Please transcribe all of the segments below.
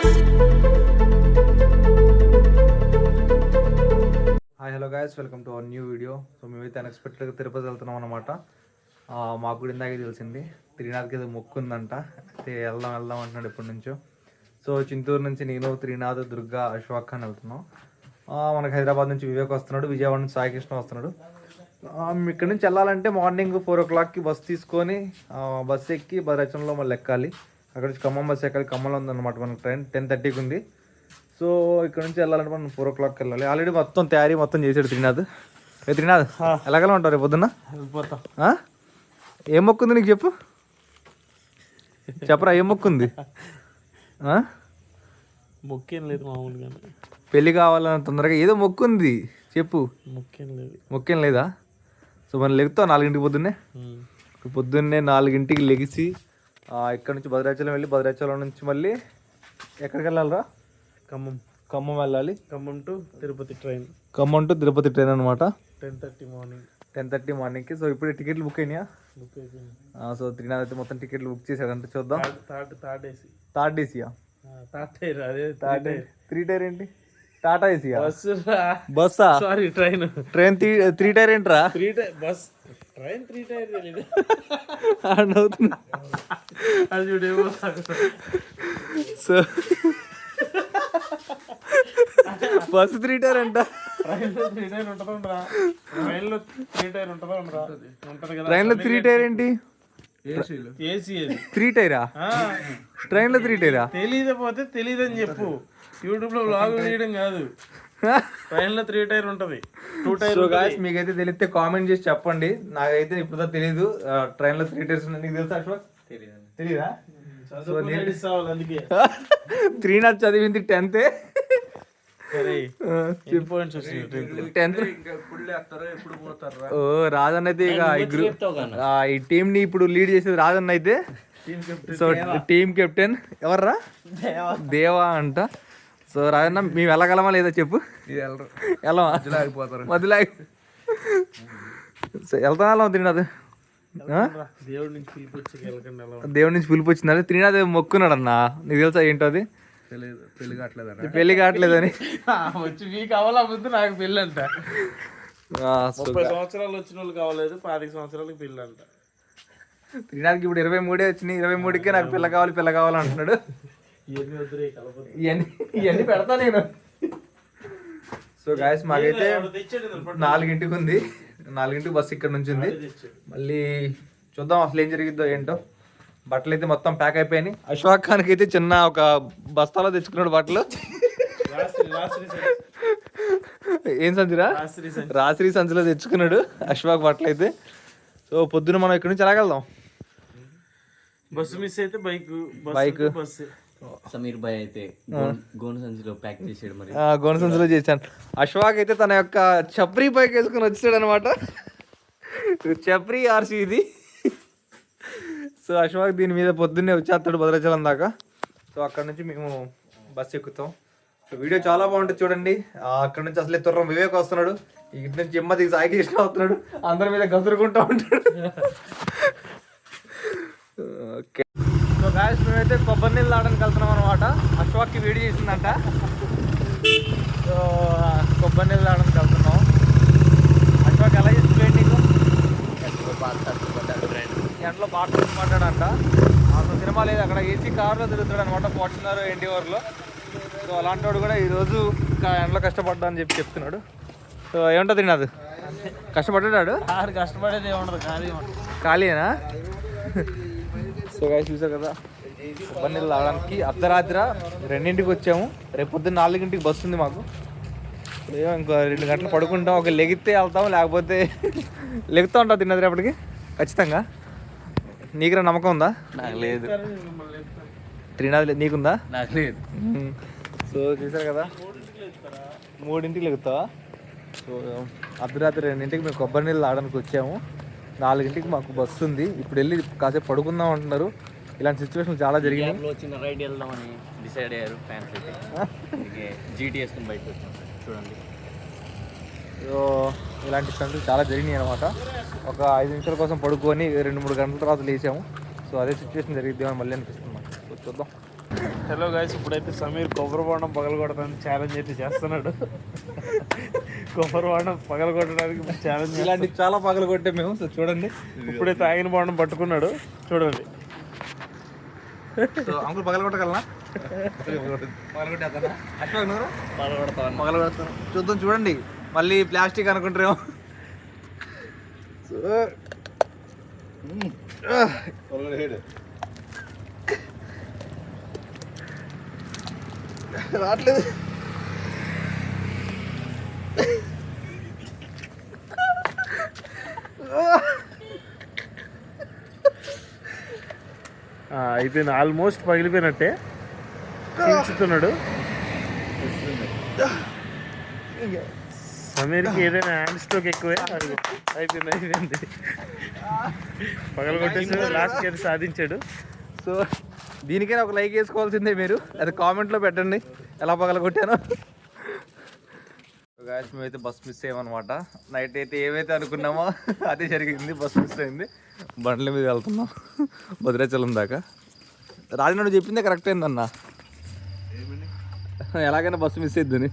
Hi hello guys, welcome to our new video. So మేమైతే అన్ఎక్స్పెక్టెడ్గా తిరుపతి వెళ్తున్నాం అనమాట. మాకు కూడా ఇందాకే తెలిసింది త్రినాథ్కి ఏదో మొక్కు ఉందంట. అయితే వెళ్దాం అంటున్నాడు ఎప్పటి నుంచో. సో చింతూరు నుంచి నేను, త్రినాథ్, దుర్గా, అశ్వాక్ అని వెళ్తున్నాం. మనకు హైదరాబాద్ నుంచి వివేక్ వస్తున్నాడు, విజయవాడ నుంచి సాయికృష్ణ వస్తున్నాడు. ఇక్కడ నుంచి వెళ్ళాలంటే మార్నింగ్ 4 o'clockకి బస్సు తీసుకొని బస్సు ఎక్కి భద్రాచలంలో మళ్ళీ ఎక్కాలి. అక్కడ నుంచి ఖమ్మం బస్సు ఎక్కాలి. ఖమ్మంలో ఉందన్నమాట మనకు ట్రైన్ 10:30కి ఉంది. సో ఇక్కడ నుంచి వెళ్ళాలంటే మనం 4 o'clockకి వెళ్ళాలి. ఆల్రెడీ మొత్తం తయారీ మొత్తం చేసాడు త్రినాథ్. త్రినాథ్ ఎలాగలా ఉంటారు రేపు పొద్దున్న? ఏం మొక్కుంది నీకు చెప్పు, చెప్పరా ఏం మొక్కుంది? మొక్కేం లేదు మామూలుగా. పెళ్ళి కావాలని తొందరగా ఏదో మొక్కుంది చెప్పు. మొక్కేం లేదా? సో మనం లెగుతావు 4ంటికి పొద్దున్నే 4ంటికి లెగిసి ఇక్కడ నుంచి భద్రాచలం వెళ్ళి భద్రాచలం నుంచి మళ్ళీ ఎక్కడికి వెళ్ళాలరా? ఖమ్మం వెళ్ళాలి. ఖమ్మం టు తిరుపతి ట్రైన్ అనమాట. 10:30 మార్నింగ్కి. సో ఇప్పుడు టికెట్లు బుక్ అయినాయా? సో త్రినాథ్ అయితే మొత్తం టికెట్లు బుక్ చేశాడంటే చూద్దాం. Third Asia? థర్డ్ 3 టైర్ ఏంటి? టాటా ఏసీయా? బస్సా? సారీ ట్రైన్ 3 టైర్ ఏంట్రా? బస్ ట్రైన్ 3 టైర్ తెలీదు. సో బస్సు 3 టైర్ అంట. ట్రైన్లో 3 టైర్ ఏంటి? ఏసీ 3 టైరా? ట్రైన్లో 3 టైరా? తెలియకపోతే తెలియదని చెప్పు. యూట్యూబ్ లో వ్లాగ్ తీయడం కాదు. ట్రైన్ లో 3 టైర్ ఉంటది, 2 టైర్. సో గాయ్స్ మీకైతే తెలిస్తే కామెంట్ చేసి చెప్పండి. నాకైతే ఇప్పుడు తెలీదు ట్రైన్ లో 3 టైర్స్ ఉన్నాయి. నీకు తెలుసా అశ్వక్? తెలీదా? త్రినాథ్ చదివింది 10th. ఓ రాజన్న అయితే ఇక ఈ టీం ని ఇప్పుడు లీడ్ చేసేది రాజన్న అయితే. సో టీమ్ కెప్టెన్ ఎవర్రా? దేవా అంట. సో రాజన్న మేము వెళ్ళగలమా లేదా చెప్పు. వెళ్ళమా? మధ్యలో వెళ్తా త్రినాథ్. దేవుడి నుంచి పిలుపు వచ్చిందా? త్రినాథ్ మొక్కున్నాడు అన్న. నీకు తెలుసా ఏంటో అది? పెళ్లి కావట్లేదని వచ్చి మీకు అవ్వాలా ముందు నాకు పెళ్ళి అంట. 30 సంవత్సరాలు వచ్చిన వాళ్ళు కావలేదు, 25 సంవత్సరాలకి పెళ్ళి అంట. త్రినాథ్కి ఇప్పుడు 23 వచ్చినాయి. 23కే నాకు పిల్ల కావాలి అంటున్నాడు. ఇవన్నీ పెడతా నేను. సో గాయస్ మాకైతే 4ంటికి ఉంది. 4ంటికి బస్సు ఇక్కడ నుంచి ఉంది. మళ్ళీ చూద్దాం అసలు ఏం జరిగిద్దో ఏంటో. బట్టలు అయితే మొత్తం ప్యాక్ అయిపోయినాయి. అశ్వాక్ ఖాన్కి అయితే చిన్న ఒక బస్తాలో తెచ్చుకున్నాడు బట్టలు. ఏం సంచిరా? రాశ్రీ సంచిలో తెచ్చుకున్నాడు అశ్వాక్ బట్టలు అయితే. సో పొద్దున మనం ఇక్కడ నుంచి ఎలాగెళ్దాం? బస్సు మిస్ అయితే బైక్ సమీర్ భాయ్ అయితే గోను సంచిలో ప్యాక్ చేసాడు. మరి గోను సంచిలో చేశాను. అశ్వాక్ అయితే తన యొక్క చప్రీ బైక్ వేసుకుని వచ్చాడు అనమాట. చప్రీ ఆర్సీ ఇది. సో అశ్వాక్ దీని మీద పొద్దున్నే వచ్చేస్తాడు భద్రాచలం దాకా. సో అక్కడ నుంచి మేము బస్సు ఎక్కుతాం. సో వీడియో చాలా బాగుంటుంది చూడండి. అక్కడ నుంచి అసలే తుర్రం వివేక్ వస్తున్నాడు. ఇటు నుంచి దిగి సాయికృష్ణ అవుతున్నాడు. అందరి మీద గసురుకుంటూ ఉంటాడు. ఓకే. సో గాయస్ మేమైతే కొబ్బరి నీళ్ళు తాగడానికి వెళ్తున్నాం అనమాట. అశ్వాక్కి వేడి చేసిందంట. సో కొబ్బరి నీళ్ళు తాగడానికి వెళ్తున్నాం. అశ్వాక్ ఎలా చేస్తుంది నీకు? ఎండలో బాగా పడ్డాడంట. అసలు సినిమా లేదు అక్కడ. ఏసీ కార్లో తిరుగుతాడు అనమాట, ఫార్చునర్ ఎన్టీఆర్లో. సో అలాంటి వాడు కూడా ఈరోజు ఎండలో కష్టపడ్డా అని చెప్తున్నాడు. సో ఏముంటుంది నాది? కష్టపడ్డాడు. కష్టపడేది ఏముండదు, ఖాళీనా? సో గాయస్ చూసారు కదా, కొబ్బరి నీళ్ళు తాగడానికి అర్ధరాత్రి 2ంటికి వచ్చాము. రేపు పొద్దున్న 4ంటికి బస్సు ఉంది మాకు. ఇంకో 2 గంటలు పడుకుంటాం. ఒక లెగితే వెళ్తాం, లేకపోతే లెగుతూ ఉంటాం తిన్నది రేపటికి ఖచ్చితంగా. నీకురా నమ్మకం ఉందా? నాకు లేదు. త్రినాథ్ నీకుందా? నాకు లేదు. సో చూసారు కదా, 3ంటికి లెగుతావా? సో అర్ధరాత్రి 2ంటికి మేము కొబ్బరి నీళ్ళు తాగడానికి వచ్చాము. 4ంటికి మాకు బస్సు ఉంది. ఇప్పుడు వెళ్ళి కాసేపు పడుకుందాం అంటున్నారు. ఇలాంటి సిచ్యువేషన్ చాలా జరిగినాయి. చిన్న రైడ్ వెళ్దామని డిసైడ్ అయ్యారు ఫ్యాన్స్ అయితే. జీటీ వేసుకుని బయటకు వచ్చాం చూడండి. సో ఇలాంటి స్టంట్లు చాలా జరిగినాయి అనమాట. ఒక 5 నిమిషాల కోసం పడుకొని 2-3 గంటల తర్వాత లేచాము. సో అదే సిచ్యువేషన్ జరిగిద్దామని మళ్ళీ అనిపిస్తున్నాం. సో చూద్దాం. హలో గాయస్, ఇప్పుడైతే సమీర్ కొబ్బరి బోండం పగలగొడతాను ఛాలెంజ్ అయితే చేస్తున్నాడు. కొబ్బరి బోండం పగలగొట్టడానికి ఛాలెంజ్ ఇలాంటి చాలా పగలు కొట్టే మేము. సో చూడండి, ఇప్పుడే తాగిన బోండం పట్టుకున్నాడు చూడండి. సో అంకుల్ పగలు కొట్టగలనా? పగలగొట్టేస్తాను. పగలగొడతాను. చూద్దాం, చూడండి. మళ్ళీ ప్లాస్టిక్ అనుకుంటారేమో. సో రావట్లేదు. అయిపోయింది, ఆల్మోస్ట్ పగిలిపోయినట్టే. చీల్చుతున్నాడు. సమీర్కి ఏదైనా హ్యాండ్ స్ట్రోక్ ఎక్కువే. అయిపోయింది. పగలగొట్టేసాడు, లాస్ట్కి అయితే సాధించాడు. సో దీనికైనా ఒక లైక్ వేసుకోవాల్సిందే మీరు. అది కామెంట్లో పెట్టండి ఎలా పగలగొట్టానో. గాయస్, మేమైతే బస్ మిస్ అయ్యామన్నమాట. నైట్ అయితే ఏమైతే అనుకున్నామో అదే జరిగింది. బస్ మిస్ అయింది. బండ్ల మీద వెళ్తున్నాం భద్రాచలం దాకా. రాజనాడు చెప్పిందే కరెక్ట్ అయిందన్న. ఎలాగైనా బస్సు మిస్ అయిద్దని.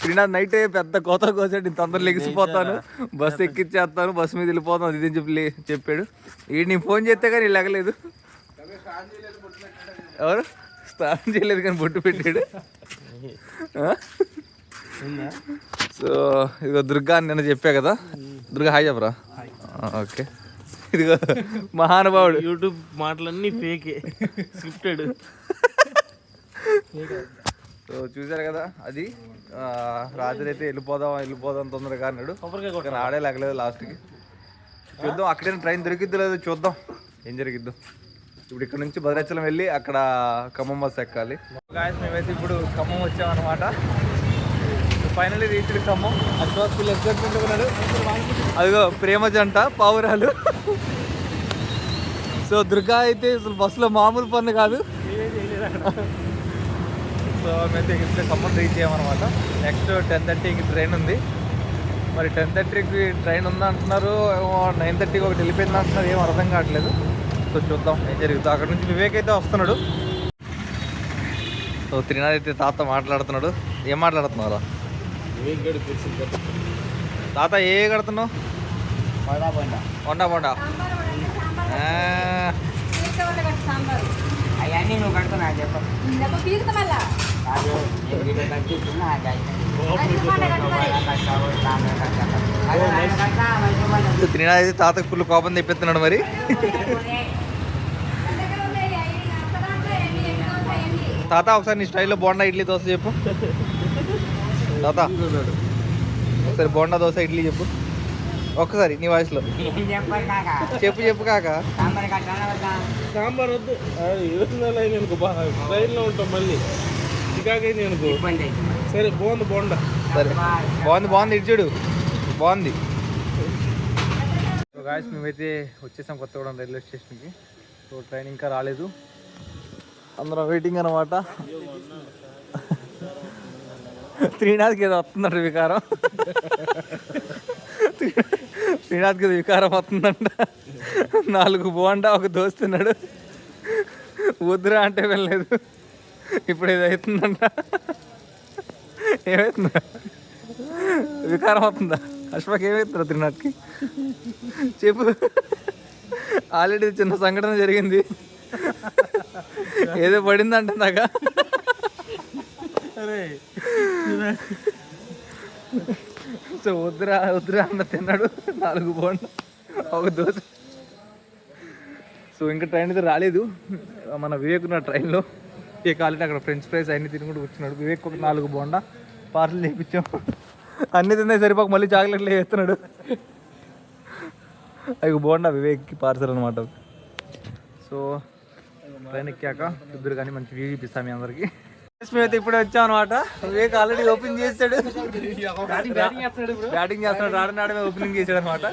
త్రీనాథ్ నైట్ పెద్ద కోతలు కోసాడు. నేను తొందరగా లెగిసిపోతాను, బస్సు ఎక్కిచ్చేస్తాను, బస్సు మీద వెళ్ళిపోతాను అది అని చెప్పాడు. ఈ నేను ఫోన్ చేస్తే కానీ లెగలేదు. ఎవరు స్నానం చేయలేదు కానీ బొట్టు పెట్టాడు. సో ఇదిగో దుర్గా అని నిన్న చెప్పా కదా. దుర్గా హాయ్ చెప్పరా. ఓకే, ఇదిగో మహానుభావుడు. యూట్యూబ్ మాటలన్నీ ఫేకే, స్క్రిప్టెడ్. సో చూసారు కదా, అది రాత్రి అయితే వెళ్ళిపోదాం తొందరగా అన్నాడు. కానీ ఆడే లేకలేదు లాస్ట్కి. చూద్దాం, అక్కడైనా ట్రైన్ దొరికిద్దో లేదో చూద్దాం, ఏం జరిగిద్దో. ఇప్పుడు ఇక్కడ నుంచి భద్రాచలం వెళ్ళి అక్కడ ఖమ్మం బస్ ఎక్కాలి. గాయస్, మేమైతే ఇప్పుడు ఖమ్మం వచ్చామన్నమాట. Finally reached Khammam. Ashwas full excitement ఉన్నాడు. అదిగో ప్రేమ జంట పావురాలు. సో దుర్గా అయితే అసలు బస్సులో మామూలు పన్ను కాదు. సో మేమైతే ఇక్కడ ఖమ్మం రీచ్ అయ్యామన్నమాట. నెక్స్ట్ 10:30కి ట్రైన్ ఉంది. మరి 10:30కి ట్రైన్ ఉందా అంటున్నారు, 9:30కి ఒకటి వెళ్ళిపోయింది అంటున్నారు. ఏం అర్థం కావట్లేదు. సో చూద్దాం ఏం జరుగుతుంది. అక్కడ నుంచి వివేక్ అయితే వస్తున్నాడు. సో త్రినాథ్ అయితే తాత మాట్లాడుతున్నాడు. ఏం మాట్లాడుతున్నారా తాత? ఏ కడుతున్నావు? బొండా అవన్నీ నువ్వు కడుతున్నా చెప్పు. త్రినాథ్ అయితే తాతకు ఫుల్ కోపం తెప్పిస్తున్నాడు. మరి తాత ఒకసారి నీ స్టైల్లో బోండా ఇడ్లీ దోశ చెప్పు తాత. ఒకసారి బోండా దోశ ఇడ్లీ చెప్పు ఒక్కసారి నీ వాయిస్లో చెప్పు కాక. సాంబార్ వద్దు, ట్రైన్లో ఉంటాం మళ్ళీ చికాకైంది అనుకో. సరే బాగుంది బోండా. సరే బాగుంది ఇటు చూడు, బాగుంది. గాయస్, మేమైతే వచ్చేసాం కొత్తగూడెం రైల్వే స్టేషన్కి. సో ట్రైన్ ఇంకా రాలేదు, అందరం వెయిటింగ్ అనమాట. త్రినాథ్కి ఏదో వస్తుందంట వికారం. శ్రీనాథ్కి ఏదో వికారం వస్తుందంట. 4 బోండా ఒక దోస్తున్నాడు. వద్దురా అంటే వెళ్ళలేదు. ఇప్పుడు ఏదో అవుతుందంట. ఏమవుతుందా? వికారం అవుతుందా? అశ్వకి ఏమవుతుందా త్రినాథ్కి చెప్పు. ఆల్రెడీ చిన్న సంఘటన జరిగింది, ఏదో పడిందంట నాక. సో వద్దురా అన్న తిన్నాడు. 4 బోండా ఒక దోశ. సో ఇంకా ట్రైన్ అయితే రాలేదు. మన వివేక్ ఉన్న ట్రైన్లో ఏ కాలంటే అక్కడ ఫ్రెంచ్ ఫ్రైస్ అన్ని తినుకుంటూ కూర్చున్నాడు. వివేక్ ఒక 4 బోండా పార్సల్ చేయించాం. అన్ని తిన్నాయి సరిపోక మళ్ళీ చాక్లెట్లు వేస్తున్నాడు. అవి బోండా వివేక్కి పార్సల్ అనమాట. సో ట్రైన్ ఎక్కాక ఇద్దరు కానీ మంచి వ్యూ చూపిస్తాం మీ అందరికి. మేమైతే ఇప్పుడే వచ్చాం అనమాట. వివేక్ ఆల్రెడీ ఓపెన్ చేస్తాడు, బ్యాటింగ్ చేస్తున్నాడు. రాడనాడమే ఓపెనింగ్ చేసాడు అనమాట.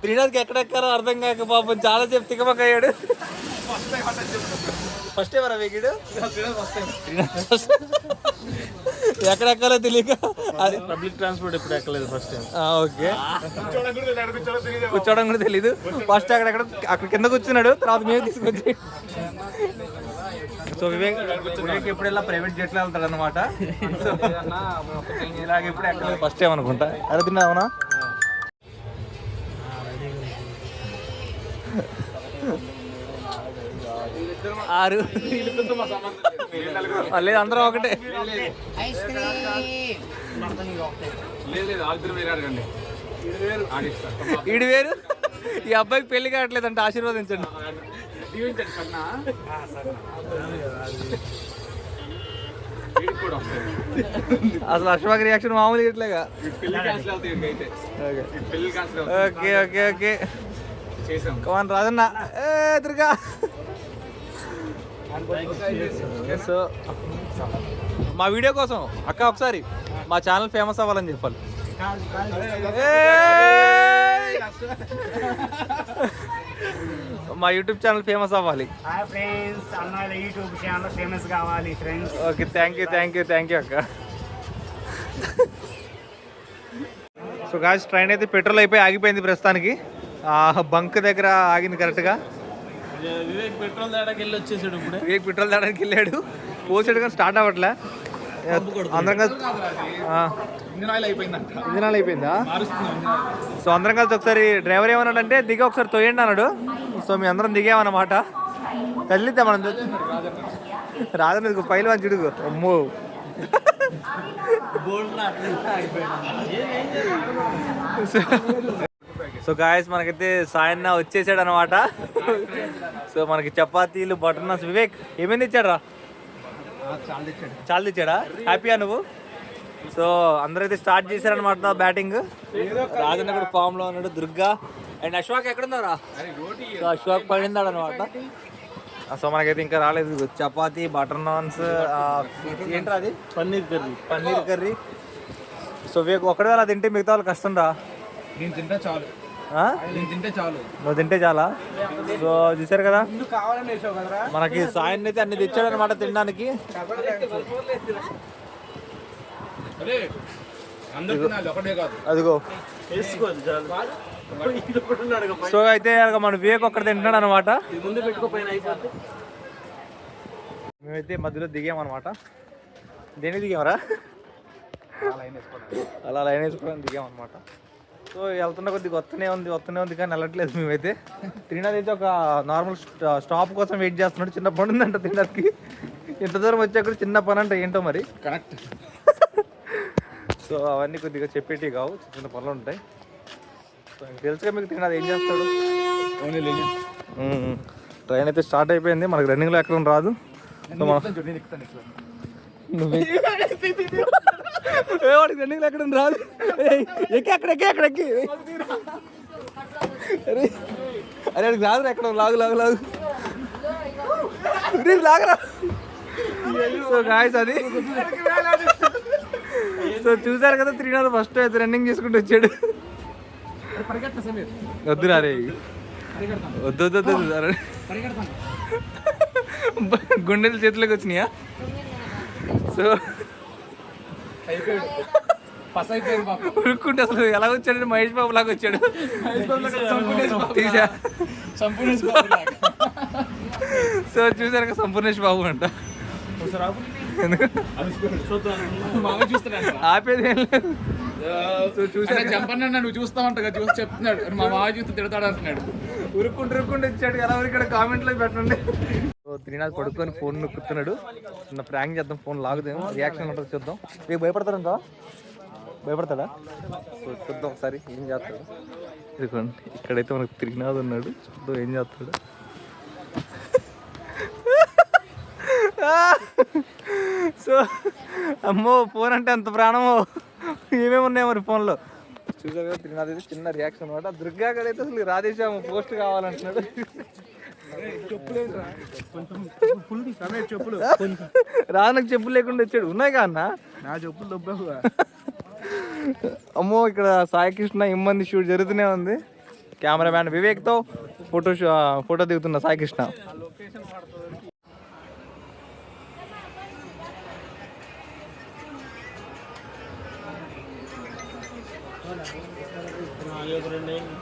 త్రినాథ్కి ఎక్కడెక్కారో అర్థం కాక పాపం చాలా సేపు తికమక అయ్యాడు. ఫస్ట్ టైం రా వీడు. ఎక్కడ ఎక్కాలో తెలియక పబ్లిక్ ట్రాన్స్పోర్ట్ ఎప్పుడు ఎక్కలేదు ఫస్ట్ టైం. ఓకే, కూర్చోవడం కూడా తెలీదు. ఫస్ట్ అక్కడ కింద కూర్చున్నాడు, తర్వాత మేము తీసుకొచ్చి. సో వివేక్ ఎప్పుడు ఇలా ప్రైవేట్ జెట్లో వెళ్తాడు అనమాట. సో ఇలాగ ఎప్పుడు ఎక్కలేదు, ఫస్ట్ టైం అనుకుంటా. అరే తిన్నావునా? ఆరు లేదు, అందరం ఒకటే. ఈడు వేరు. ఈ అబ్బాయికి పెళ్లి కావట్లేదంటే ఆశీర్వదించండి. అసలు అశ్వాక్ రియాక్షన్ మామూలుగా ఇట్లేగా. ఓకే ఓకే ఓకే, కమాన్ రాజన్న ఎదురుగా. సో మా వీడియో కోసం అక్క ఒకసారి మా ఛానల్ ఫేమస్ అవ్వాలని చెప్పాలి. మా యూట్యూబ్ ఛానల్ ఫేమస్ అవ్వాలి. ఓకే, థ్యాంక్ యూ అక్క. సో గాయ్స్, ట్రైన్ అయితే పెట్రోల్ అయిపోయి ఆగిపోయింది ప్రస్తుతానికి. బంక్ దగ్గర ఆగింది కరెక్ట్గా. వివేక్ పెట్రోల్ తేడానికి వెళ్ళి వచ్చేసాడు. ఇప్పుడు వివేక్ పెట్రోల్ తేడానికి వెళ్ళాడు, పోసాడు కానీ స్టార్ట్ అవ్వట్లే. అందరం కలిసి ఇంజిన్ ఆయిల్ అయిపోయిందా? సో అందరం కలిసి ఒకసారి డ్రైవర్ ఏమన్నాడంటే దిగి ఒకసారి తోయండి అన్నాడు. సో మేము అందరం దిగామన్నమాట. కదిలిద్దాం మనం. రాజన్న పైలు అని చిడుగు. అమ్మో, సో గాయస్ మనకైతే సాయన్న వచ్చేసాడు అనమాట. సో మనకి చపాతీలు, బటర్ నాన్స్. వివేక్ ఏమేమి తెచ్చాడు రా? చాలా తెచ్చాడా? హ్యాపీయా నువ్వు? సో అందరైతే స్టార్ట్ చేశారనమాట బ్యాటింగ్. రాజన్న కూడా ఫామ్ లో ఉన్నాడు. దుర్గా అండ్ అశ్వాక్ ఎక్కడున్నారా? సో అశ్వాక్ పడిందాడు అనమాట. సో మనకైతే ఇంకా రాలేదు. చపాతీ, బటర్ నాన్స్, ఏంట్రా అది? పన్నీర్ కర్రీ. సో వివేక్ ఒక్కడే అలా తింటే మిగతా వాళ్ళు కష్టం రా. నేను తింటే చాలు. నువ్వు తింటే చాలా. సో చూసారు కదా, మనకి సాయం అయితే అన్ని తెచ్చాడు అనమాట తినడానికి. అదిగో. సో అయితే మన వివేక్ ఒక్కడ తింటున్నాడు అనమాట. మేమైతే మధ్యలో దిగామన్నమాట. దేని దిగామరా? అలా లైన్ వేసుకోవడానికి దిగామన్నమాట. సో వెళ్తున్న కొద్దిగా వస్తూనే ఉంది కానీ వెళ్ళట్లేదు. మేమైతే త్రినాథ్ అయితే ఒక నార్మల్ స్టాప్ కోసం వెయిట్ చేస్తున్నాడు. చిన్న పని ఉందంట తినడానికి. ఇంత దూరం వచ్చాక చిన్న పని అంటే ఏంటో మరి. కరెక్ట్. సో అవన్నీ కొద్దిగా చెప్పేటివి కావు, చిన్న పనులు ఉంటాయి. సో తెలుసుగా మీకు త్రినాథ్ ఏం చేస్తాడు. ట్రైన్ అయితే స్టార్ట్ అయిపోయింది. మనకి రన్నింగ్లో ఎక్కడ రాదు. సో వాడికి రన్నింగ్లో ఎక్కడ రాదు. ఎక్కి అరే అడికి రాదు. ఎక్కడ లాగు లాగరా. సో గాయస్ అది. సో చూసారు కదా, త్రినాథ్ ఫస్ట్ అయితే రన్నింగ్ చేసుకుంటూ వచ్చాడు. వద్దురా రే, వద్దు గుండెలు చేతిలోకి వచ్చినాయా? సో ఉరుక్కుంటే అసలు ఎలా వచ్చాడు? మహేష్ బాబు లాగా వచ్చాడు. సో చూసారు కదా, సంపూర్ణేష్ బాబు అంట. ఆపేది ఏం లేదు. సో చూసారు, చెప్పన్నా నువ్వు చూస్తావంట చూసి చెప్తున్నాడు. మా మామ చూస్తే తిడతాడు అంటున్నాడు. ఉరుక్కుంటూ ఇచ్చాడు. ఎలా ఇక్కడ కామెంట్లో పెట్టండి. సో త్రినాథ్ పడుకొని ఫోన్ నొక్కుతున్నాడు. చిన్న ప్రాంక్ చేద్దాం, ఫోన్ లాగుదాం, రియాక్షన్ ఉంటుంది చూద్దాం. రేపు భయపడతాడంట. భయపడతాడా? సో చూద్దాం ఒకసారి ఏం చేస్తాడు. ఇదిగోండి, ఇక్కడైతే మనకు త్రినాథ్ ఉన్నాడు. చూద్దాం ఏం చేస్తాడు. సో అమ్మో, ఫోన్ అంటే అంత ప్రాణమో. ఏమేమి ఉన్నాయి మరి ఫోన్లో. చూసారు కదా, త్రినాథ్ అయితే చిన్న రియాక్షన్ అనమాట. దుర్గా గారు అయితే అసలు రాధేశ్యామ పోస్ట్ కావాలంటున్నాడు. రాజనకు చెప్పులు లేకుండా వచ్చాడు. ఉన్నాయి కదా అన్న, నా చెప్పులు దొబ్బావు. అమ్మో, ఇక్కడ సాయికృష్ణ ఇమ్మంది షూట్ జరుగుతూనే ఉంది. కెమెరామ్యాన్ వివేక్తో ఫోటో దిగుతున్న సాయికృష్ణ. నాలుగు ఒక 2 అయింది.